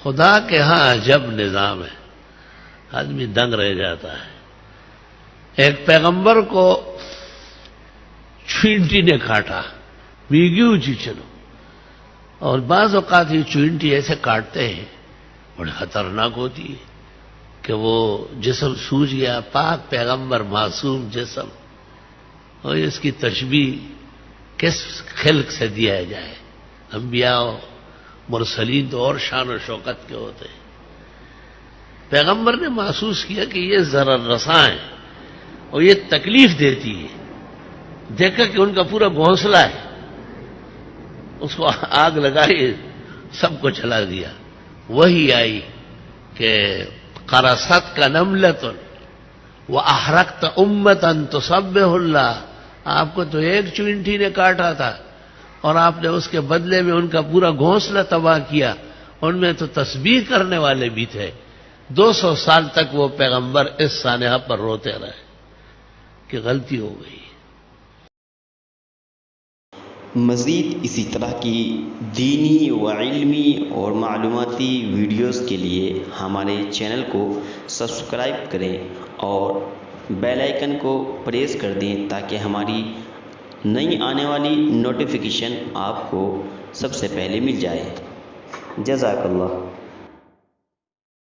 خدا کے ہاں عجب نظام ہے، آدمی دنگ رہ جاتا ہے۔ ایک پیغمبر کو چینٹی نے کاٹا، میگیو چیچلو، اور بعض اوقات یہ چینٹی ایسے کاٹتے ہیں بڑی خطرناک ہوتی ہے کہ وہ جسم سوج گیا، پاک پیغمبر معصوم جسم، اور اس کی تشبیہ کس خلق سے دیا جائے؟ انبیاء و مرسلین تو اور شان و شوکت کے ہوتے ہیں۔ پیغمبر نے محسوس کیا کہ یہ ضرر رساں ہے اور یہ تکلیف دیتی ہے، دیکھا کہ ان کا پورا گھونسلہ ہے، اس کو آگ لگائی، سب کو جلا دیا۔ وہی آئی کہ قرصت کا نملۃ واحرقت امۃ تسبح اللہ، آپ کو تو ایک چینٹی نے کاٹا تھا اور آپ نے اس کے بدلے میں ان کا پورا گھونسلہ تباہ کیا، ان میں تو تسبیح کرنے والے بھی تھے۔ 200 سال تک وہ پیغمبر اس سانحہ پر روتے رہے کہ غلطی ہو گئی۔ مزید اسی طرح کی دینی و علمی اور معلوماتی ویڈیوز کے لیے ہمارے چینل کو سبسکرائب کریں اور بیل آئیکن کو پریس کر دیں تاکہ ہماری نئی آنے والی نوٹیفیکیشن آپ کو سب سے پہلے مل جائے۔ جزاک اللہ۔